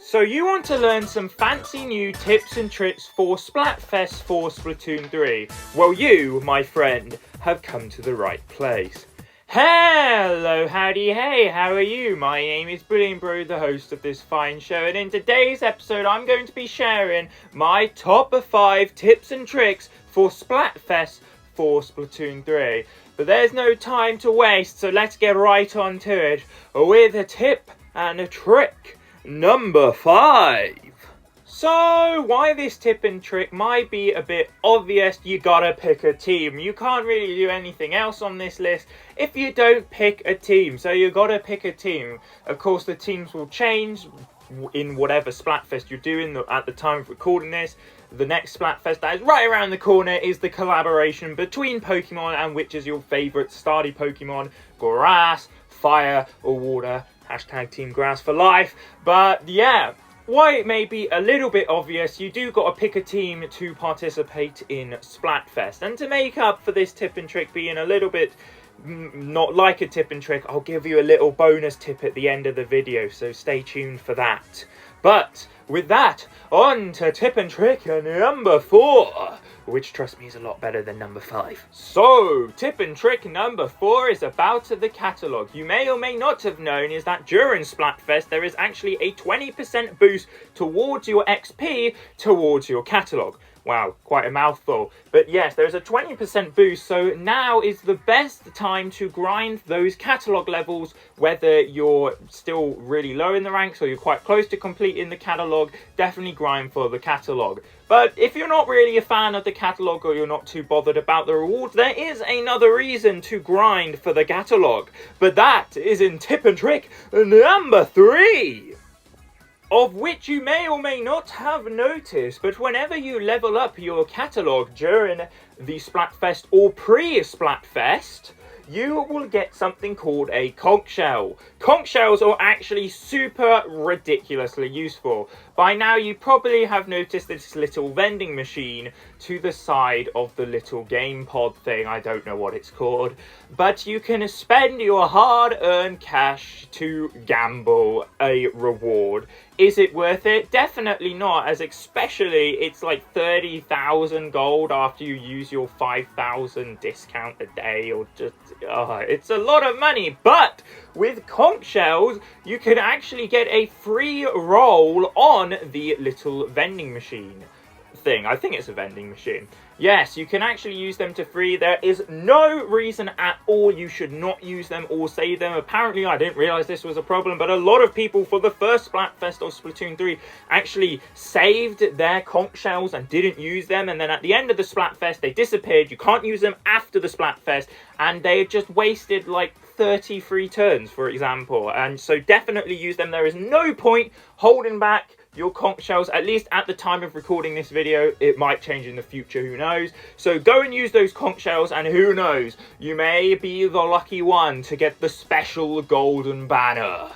So you want to learn some fancy new tips and tricks for Splatfest for Splatoon 3? Well, you, my friend, have come to the right place. Hello, howdy, hey, how are you? My name is BrilliantBro, the host of this fine show, and in today's episode I'm going to be sharing my top 5 tips and tricks for Splatfest for Splatoon 3. But there's no time to waste, so let's get right on to it with a tip and a trick number 5. So, why this tip and trick might be a bit obvious, you gotta pick a team. You can't really do anything else on this list if you don't pick a team. So you gotta pick a team. Of course, the teams will change in whatever Splatfest you're doing at the time of recording this. The next Splatfest that is right around the corner is the collaboration between Pokemon and which is your favourite starty Pokemon, grass, fire or water. Hashtag Team Grass for life. But yeah, why it may be a little bit obvious, you do got to pick a team to participate in Splatfest. And to make up for this tip and trick being a little bit not like a tip and trick, I'll give you a little bonus tip at the end of the video, so stay tuned for that. But with that, on to tip and trick number 4, which trust me is a lot better than number 5. So, tip and trick number 4 is about the catalogue. You may or may not have known is that during Splatfest there is actually a 20% boost towards your XP towards your catalogue. Wow, quite a mouthful. But yes, there's a 20% boost, so now is the best time to grind those catalogue levels, whether you're still really low in the ranks or you're quite close to completing the catalogue, definitely grind for the catalogue. But if you're not really a fan of the catalogue or you're not too bothered about the rewards, there is another reason to grind for the catalogue. But that is in tip and trick number 3. Of which you may or may not have noticed, but whenever you level up your catalogue during the Splatfest or pre-Splatfest, you will get something called a conch shell. Conch shells are actually super ridiculously useful. By now you probably have noticed this little vending machine to the side of the little game pod thing. I don't know what it's called. But you can spend your hard-earned cash to gamble a reward. Is it worth it? Definitely not, as especially it's like 30,000 gold after you use your 5,000 discount a day, or just, it's a lot of money. But with conch shells, you can actually get a free roll on the little vending machine thing. I think it's a vending machine. Yes, you can actually use them to free. There is no reason at all you should not use them or save them. Apparently, I didn't realize this was a problem, but a lot of people for the first Splatfest of Splatoon 3 actually saved their conch shells and didn't use them, and then at the end of the Splatfest they disappeared. You can't use them after the Splatfest, and they just wasted like 30 free turns, for example. And so definitely use them. There is no point holding back your conch shells, at least at the time of recording this video. It might change in the future, who knows. So go and use those conch shells, and who knows, you may be the lucky one to get the special golden banner.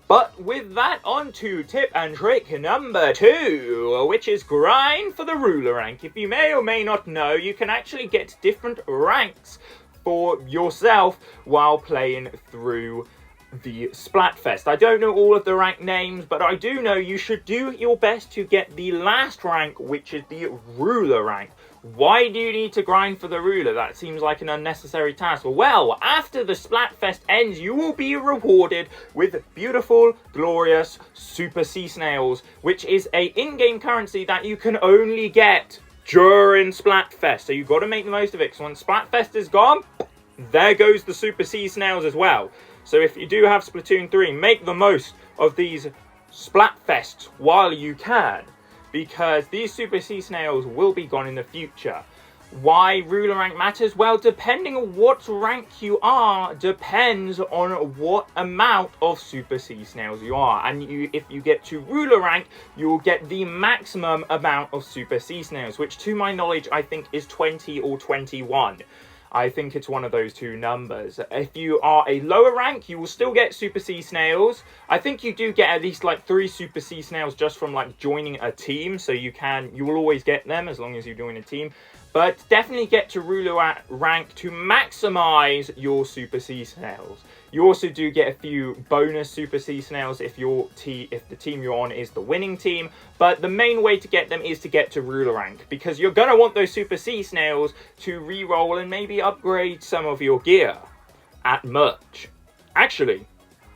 But with that, on to tip and trick number 2, which is grind for the ruler rank. If you may or may not know, you can actually get different ranks for yourself while playing through the Splatfest. I don't know all of the rank names, but I do know you should do your best to get the last rank, which is the ruler rank. Why do you need to grind for the ruler? That seems like an unnecessary task. Well, after the Splatfest ends, you will be rewarded with beautiful, glorious Super Sea Snails, which is a in-game currency that you can only get during Splatfest. So you've got to make the most of it, because when Splatfest is gone, there goes the Super Sea Snails as well. So if you do have Splatoon 3, make the most of these Splatfests while you can, because these Super Sea Snails will be gone in the future. Why ruler rank matters? Well, depending on what rank you are, depends on what amount of Super Sea Snails you are. And if you get to ruler rank, you will get the maximum amount of Super Sea Snails, which to my knowledge, I think is 20 or 21. I think it's one of those two numbers. If you are a lower rank, you will still get Super Sea Snails. I think you do get at least like 3 Super Sea Snails just from like joining a team. So you will always get them as long as you join a team. but definitely get to ruler rank to maximize your Super Sea Snails. You also do get a few bonus Super Sea Snails if the team you're on is the winning team, but the main way to get them is to get to ruler rank, because you're going to want those Super Sea Snails to re-roll and maybe upgrade some of your gear at merch. Actually,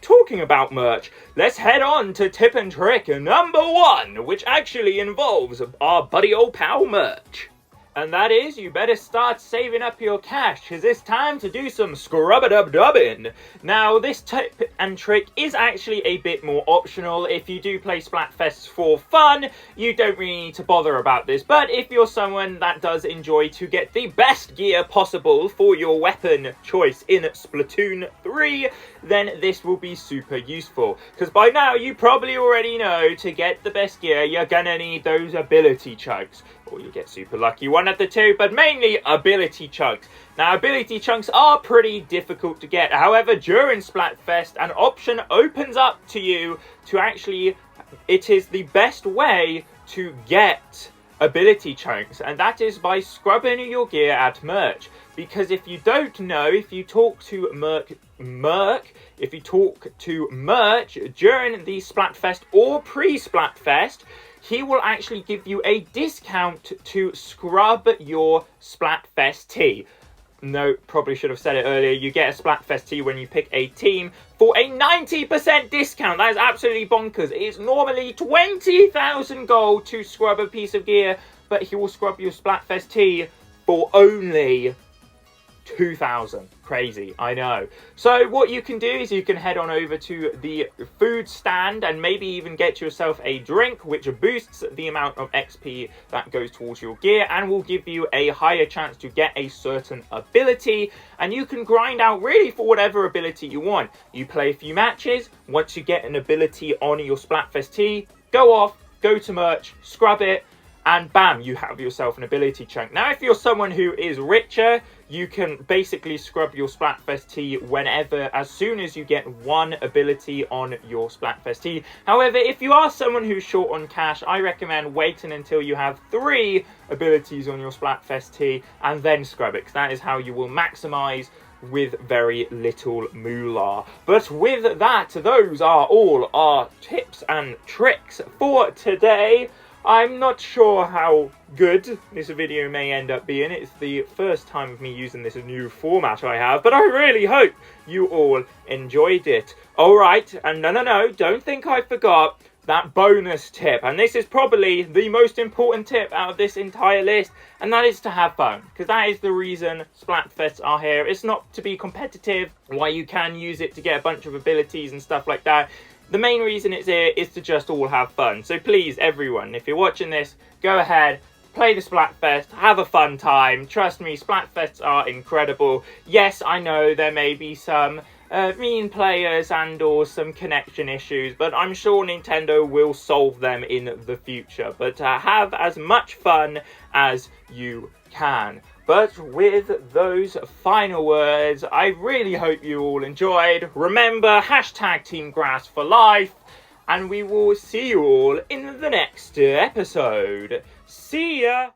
talking about merch, let's head on to tip and trick number 1, which actually involves our buddy old pal merch. And that is, you better start saving up your cash, because it's time to do some scrub-a-dub-dubbing. Now, this tip and trick is actually a bit more optional. If you do play Splatfests for fun, you don't really need to bother about this. But if you're someone that does enjoy to get the best gear possible for your weapon choice in Splatoon 3, then this will be super useful. Because by now, you probably already know to get the best gear, you're gonna need those ability chunks. Or you get super lucky, one of the two, but mainly ability chunks. Now, ability chunks are pretty difficult to get. However, during Splatfest, an option opens up to you to actually, it is the best way to get ability chunks, and that is by scrubbing your gear at merch. Because if you don't know, if you talk to Merch during the Splatfest or pre-Splatfest, he will actually give you a discount to scrub your Splatfest tee. No, probably should have said it earlier. You get a Splatfest tee when you pick a team for a 90% discount. That is absolutely bonkers. It's normally 20,000 gold to scrub a piece of gear, but he will scrub your Splatfest tee for only 2,000. Crazy, I know. So what you can do is you can head on over to the food stand and maybe even get yourself a drink, which boosts the amount of XP that goes towards your gear and will give you a higher chance to get a certain ability. And you can grind out really for whatever ability you want. You play a few matches. Once you get an ability on your Splatfest tee, go off, go to merch, scrub it, and bam, you have yourself an ability chunk. Now, if you're someone who is richer, you can basically scrub your Splatfest tee whenever, as soon as you get one ability on your Splatfest tee. However, if you are someone who's short on cash, I recommend waiting until you have 3 abilities on your Splatfest tee and then scrub it, because that is how you will maximize with very little moolah. But with that, those are all our tips and tricks for today. I'm not sure how good this video may end up being. It's the first time of me using this new format I have, but I really hope you all enjoyed it. Alright, and no, don't think I forgot that bonus tip. And this is probably the most important tip out of this entire list, and that is to have fun. Because that is the reason Splatfests are here. It's not to be competitive, why you can use it to get a bunch of abilities and stuff like that. The main reason it's here is to just all have fun. So please, everyone, if you're watching this, go ahead, play the Splatfest, have a fun time. Trust me, Splatfests are incredible. Yes, I know there may be some mean players and or some connection issues, but I'm sure Nintendo will solve them in the future. But have as much fun as you can. But with those final words, I really hope you all enjoyed. Remember, #TeamGrass for life, and we will see you all in the next episode. See ya!